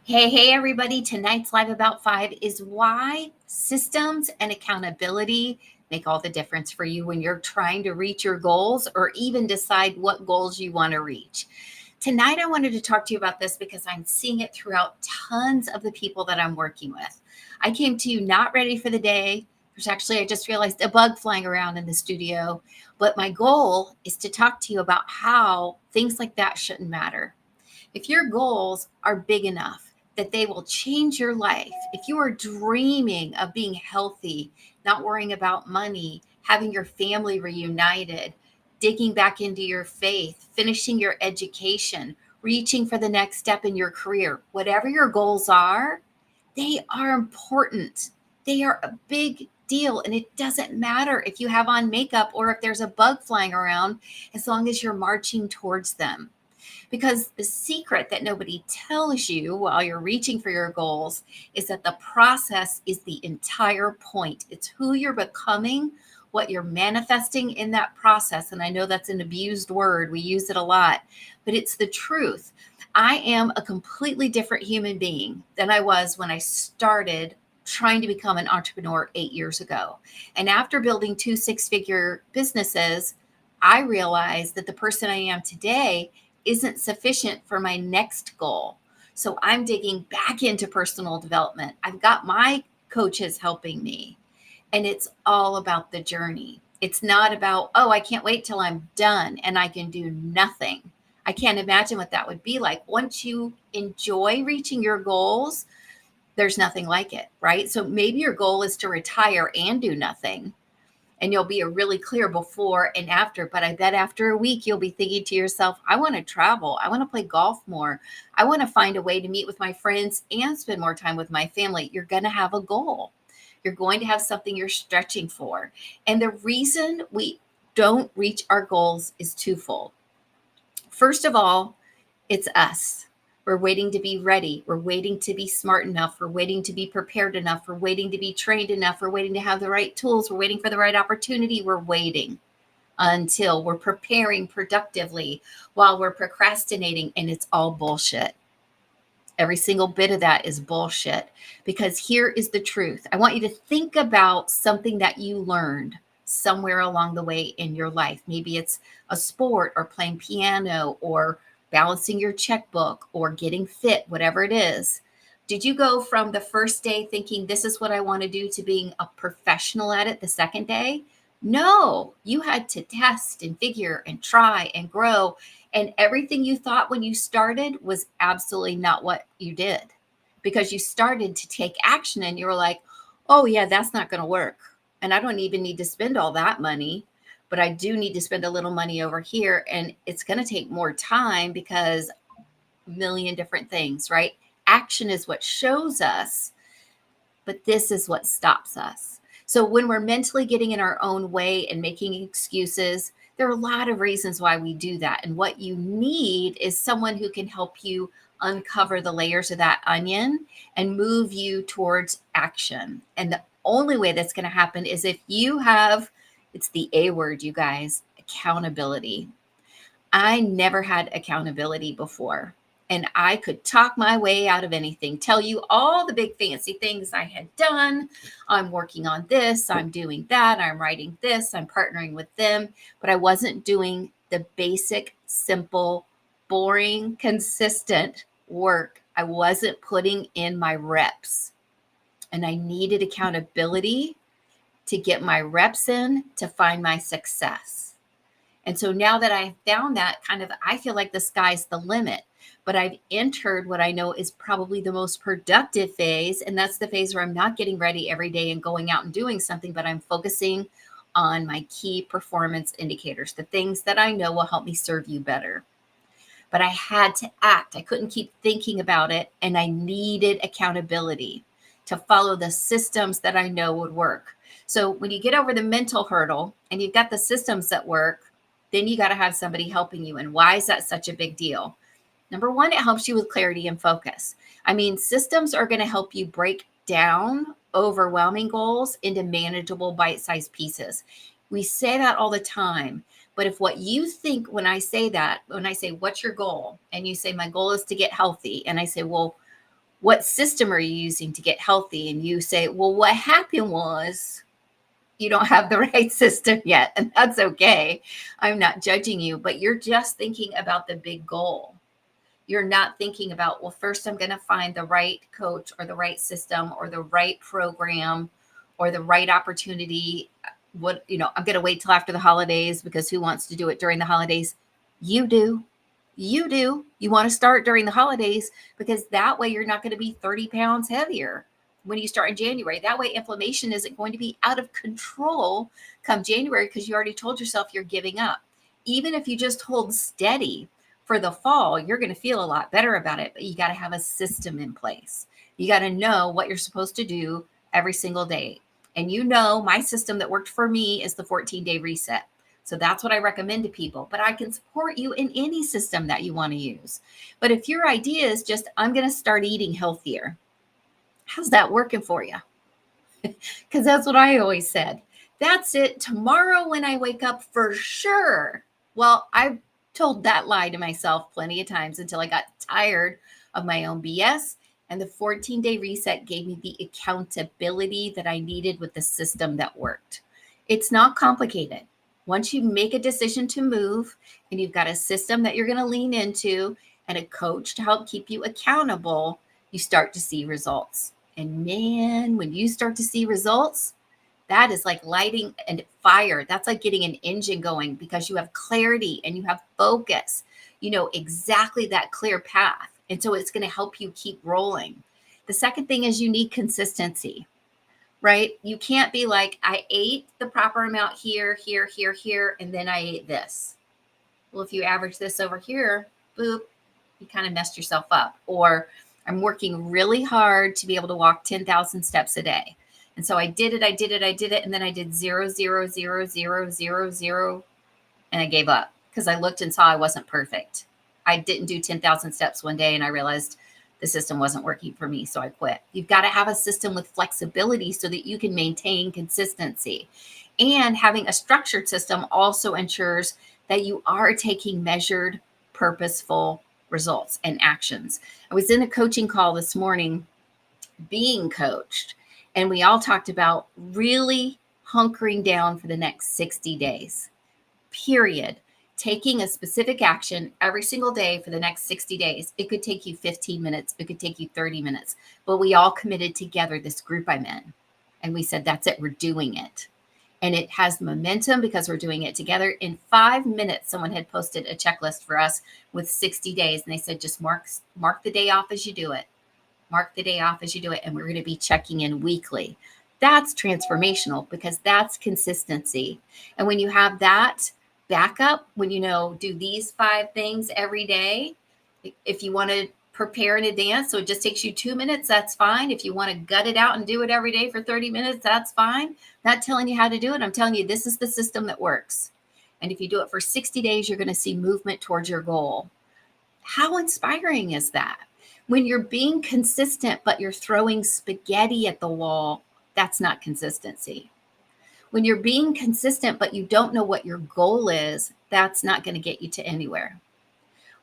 Hey, everybody. Tonight's Live About Five is why systems and accountability make all the difference for you when you're trying to reach your goals or even decide what goals you want to reach. Tonight, I wanted to talk to you about this because I'm seeing it throughout tons of the people that I'm working with. I came to you not ready for the day. There's actually, I just realized a bug flying around in the studio. But my goal is to talk to you about how things like that shouldn't matter. If your goals are big enough that they will change your life, if you are dreaming of being healthy, not worrying about money, having your family reunited, digging back into your faith, finishing your education, reaching for the next step in your career, whatever your goals are, they are important. They are a big deal. And it doesn't matter if you have on makeup or if there's a bug flying around, as long as you're marching towards them. Because the secret that nobody tells you while you're reaching for your goals is that the process is the entire point. It's who you're becoming, what you're manifesting in that process. And I know that's an abused word, we use it a lot, but it's the truth. I am a completely different human being than I was when I started trying to become an entrepreneur 8 years ago. And after building two six-figure businesses, I realized that the person I am today isn't sufficient for my next goal. So I'm digging back into personal development. I've got my coaches helping me, and it's all about the journey. It's not about, oh, I can't wait till I'm done and I can do nothing. I can't imagine what that would be like. Once you enjoy reaching your goals, there's nothing like it, right? So maybe your goal is to retire and do nothing, and you'll be a really clear before and after. But I bet after a week, you'll be thinking to yourself, I want to travel. I want to play golf more. I want to find a way to meet with my friends and spend more time with my family. You're going to have a goal. You're going to have something you're stretching for. And the reason we don't reach our goals is twofold. First of all, it's us. We're waiting to be ready. We're waiting to be smart enough. We're waiting to be prepared enough. We're waiting to be trained enough. We're waiting to have the right tools. We're waiting for the right opportunity. We're waiting until we're preparing productively while we're procrastinating. And it's all bullshit. Every single bit of that is bullshit, because here is the truth. I want you to think about something that you learned somewhere along the way in your life. Maybe it's a sport or playing piano or balancing your checkbook or getting fit, whatever it is. Did you go from the first day thinking this is what I want to do to being a professional at it the second day? No, you had to test and figure and try and grow, and everything you thought when you started was absolutely not what you did, because you started to take action and you were like, oh, yeah, that's not going to work. And I don't even need to spend all that money, but I do need to spend a little money over here. And it's going to take more time because a million different things, right? Action is what shows us, but this is what stops us. So when we're mentally getting in our own way and making excuses, there are a lot of reasons why we do that. And what you need is someone who can help you uncover the layers of that onion and move you towards action. And the only way that's going to happen is if you have, it's the A word, you guys, accountability. I never had accountability before. And I could talk my way out of anything, tell you all the big fancy things I had done. I'm working on this, I'm doing that, I'm writing this, I'm partnering with them. But I wasn't doing the basic, simple, boring, consistent work. I wasn't putting in my reps. And I needed accountability to get my reps in to find my success. And so now that I've found that, kind of, I feel like the sky's the limit. But I've entered what I know is probably the most productive phase. And that's the phase where I'm not getting ready every day and going out and doing something, but I'm focusing on my key performance indicators, the things that I know will help me serve you better. But I had to act. I couldn't keep thinking about it. And I needed accountability to follow the systems that I know would work. So when you get over the mental hurdle and you've got the systems that work, then you got to have somebody helping you. And why is that such a big deal? Number one, it helps you with clarity and focus. I mean, systems are going to help you break down overwhelming goals into manageable bite-sized pieces. We say that all the time. But if what you think when I say that, when I say, what's your goal? And you say, my goal is to get healthy. And I say, well, What system are you using to get healthy? And you say, well, what happened was you don't have the right system yet. And that's okay. I'm not judging you, but you're just thinking about the big goal. You're not thinking about, well, first I'm going to find the right coach or the right system or the right program or the right opportunity. I'm going to wait till after the holidays because who wants to do it during the holidays? You do. You do. You want to start during the holidays because that way you're not going to be 30 pounds heavier when you start in January. That way inflammation isn't going to be out of control come January because you already told yourself you're giving up. Even if you just hold steady for the fall, you're going to feel a lot better about it, but you got to have a system in place. You got to know what you're supposed to do every single day. And my system that worked for me is the 14-day reset. So that's what I recommend to people, but I can support you in any system that you want to use. But if your idea is just, I'm going to start eating healthier, how's that working for you? Because that's what I always said. That's it. Tomorrow when I wake up, for sure. Well, I've told that lie to myself plenty of times until I got tired of my own BS. And the 14-day reset gave me the accountability that I needed with the system that worked. It's not complicated. Once you make a decision to move and you've got a system that you're going to lean into and a coach to help keep you accountable, you start to see results. And man, when you start to see results, that is like lighting a fire. That's like getting an engine going because you have clarity and you have focus. You know exactly that clear path. And so it's going to help you keep rolling. The second thing is you need consistency, right? You can't be like, I ate the proper amount here, and then I ate this. Well, if you average this over here, boop, you kind of messed yourself up. Or I'm working really hard to be able to walk 10,000 steps a day. And so I did it. And then I did 0, 0, 0, 0, 0, 0. And I gave up because I looked and saw I wasn't perfect. I didn't do 10,000 steps one day and I realized the system wasn't working for me. So I quit. You've got to have a system with flexibility so that you can maintain consistency. And having a structured system also ensures that you are taking measured, purposeful results and actions. I was in a coaching call this morning being coached, and we all talked about really hunkering down for the next 60 days, period. Taking a specific action every single day for the next 60 days. It could take you 15 minutes. It could take you 30 minutes. But we all committed together, this group I'm in. And we said, that's it. We're doing it. And it has momentum because we're doing it together. In 5 minutes, someone had posted a checklist for us with 60 days. And they said, just mark the day off as you do it. Mark the day off as you do it. And we're going to be checking in weekly. That's transformational because that's consistency. And when you have that backup, when do these 5 things every day, if you want to prepare in advance, so it just takes you 2 minutes, that's fine. If you want to gut it out and do it every day for 30 minutes, that's fine. Not telling you how to do it. I'm telling you, this is the system that works. And if you do it for 60 days, you're going to see movement towards your goal. How inspiring is that? When you're being consistent, but you're throwing spaghetti at the wall, that's not consistency. When you're being consistent, but you don't know what your goal is, that's not going to get you to anywhere.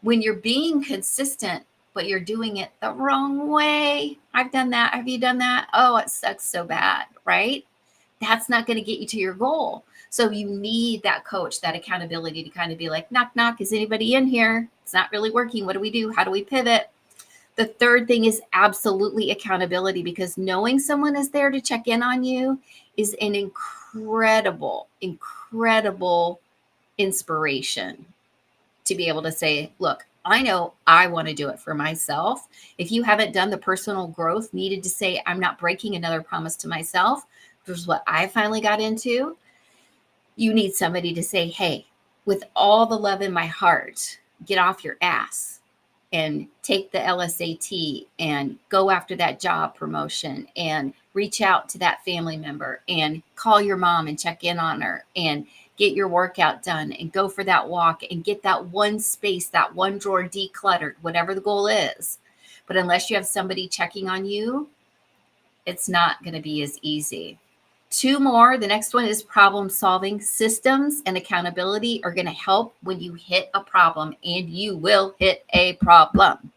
When you're being consistent, but you're doing it the wrong way, I've done that. Have you done that? Oh, it sucks so bad, right? That's not going to get you to your goal. So you need that coach, that accountability to kind of be like, knock, knock, is anybody in here? It's not really working. What do we do? How do we pivot? The third thing is absolutely accountability, because knowing someone is there to check in on you is an incredible inspiration to be able to say, look, I know I want to do it for myself. If you haven't done the personal growth needed to say, I'm not breaking another promise to myself, which is what I finally got into, you need somebody to say, hey, with all the love in my heart, get off your ass and take the LSAT and go after that job promotion and reach out to that family member and call your mom and check in on her and get your workout done and go for that walk and get that one space, that one drawer decluttered, whatever the goal is. But unless you have somebody checking on you, it's not going to be as easy. 2 more. The next one is problem solving. Systems and accountability are going to help when you hit a problem, and you will hit a problem.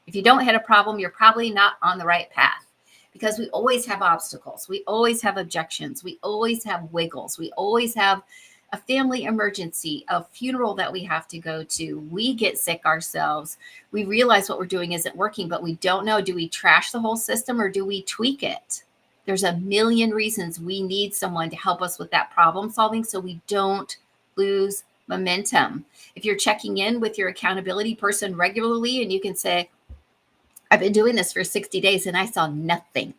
If you don't hit a problem, you're probably not on the right path, because we always have obstacles. We always have objections. We always have wiggles. We always have a family emergency, a funeral that we have to go to. We get sick ourselves. We realize what we're doing isn't working, but we don't know. Do we trash the whole system or do we tweak it? There's a million reasons we need someone to help us with that problem solving so we don't lose momentum. If you're checking in with your accountability person regularly and you can say, I've been doing this for 60 days and I saw nothing.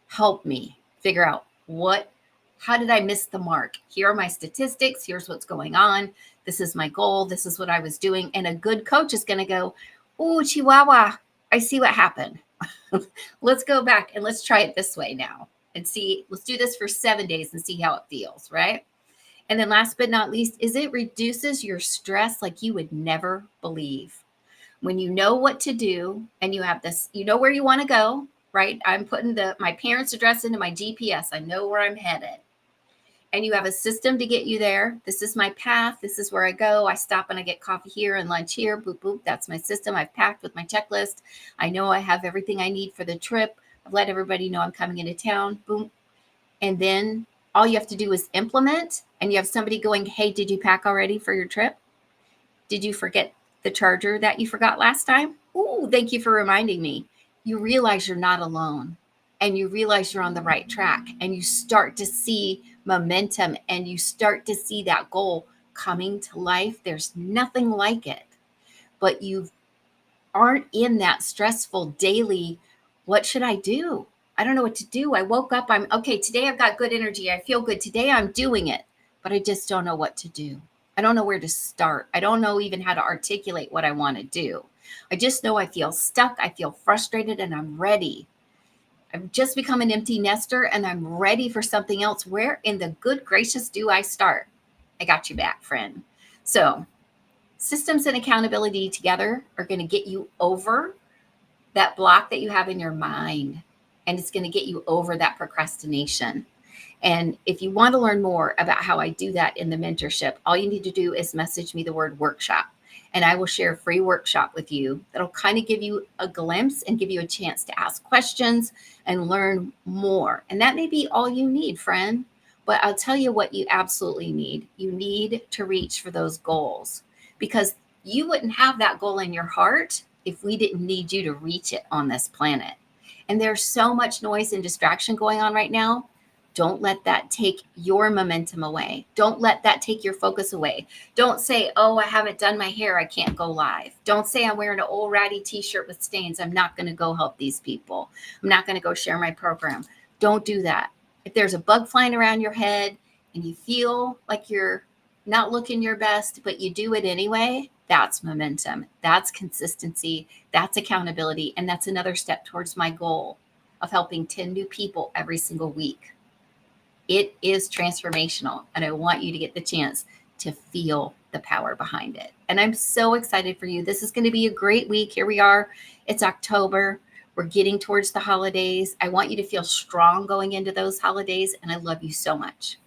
Help me figure out how did I miss the mark? Here are my statistics. Here's what's going on. This is my goal. This is what I was doing. And a good coach is going to go, oh, Chihuahua, I see what happened. Let's go back and let's try it this way now and see. Let's do this for 7 days and see how it feels, right? And then last but not least is it reduces your stress like you would never believe. When you know what to do and you have this, you know where you want to go, right? I'm putting my parents' address into my GPS. I know where I'm headed. And you have a system to get you there. This is my path. This is where I go. I stop and I get coffee here and lunch here. Boop, boop. That's my system. I've packed with my checklist. I know I have everything I need for the trip. I've let everybody know I'm coming into town. Boom. And then all you have to do is implement. And you have somebody going, hey, did you pack already for your trip? Did you forget the charger that you forgot last time? Ooh, thank you for reminding me. You realize you're not alone and you realize you're on the right track and you start to see momentum and you start to see that goal coming to life. There's nothing like it, but you aren't in that stressful daily, what should I do? I don't know what to do. I woke up, I'm okay. Today I've got good energy. I feel good. Today I'm doing it, but I just don't know what to do. I don't know where to start. I don't know even how to articulate what I want to do. I just know I feel stuck. I feel frustrated and I'm ready. I've just become an empty nester and I'm ready for something else. Where in the good gracious do I start? I got you back, friend. So systems and accountability together are going to get you over that block that you have in your mind. And it's going to get you over that procrastination. And if you want to learn more about how I do that in the mentorship, all you need to do is message me the word workshop. And I will share a free workshop with you that'll kind of give you a glimpse and give you a chance to ask questions and learn more. And that may be all you need, friend. But I'll tell you what you absolutely need. You need to reach for those goals, because you wouldn't have that goal in your heart if we didn't need you to reach it on this planet. And there's so much noise and distraction going on right now. Don't let that take your momentum away. Don't let that take your focus away. Don't say, oh, I haven't done my hair, I can't go live. Don't say I'm wearing an old ratty t-shirt with stains, I'm not going to go help these people. I'm not going to go share my program. Don't do that. If there's a bug flying around your head and you feel like you're not looking your best, but you do it anyway, that's momentum. That's consistency. That's accountability. And that's another step towards my goal of helping 10 new people every single week. It is transformational, and I want you to get the chance to feel the power behind it. And I'm so excited for you. This is going to be a great week. Here we are. It's October. We're getting towards the holidays. I want you to feel strong going into those holidays, and I love you so much.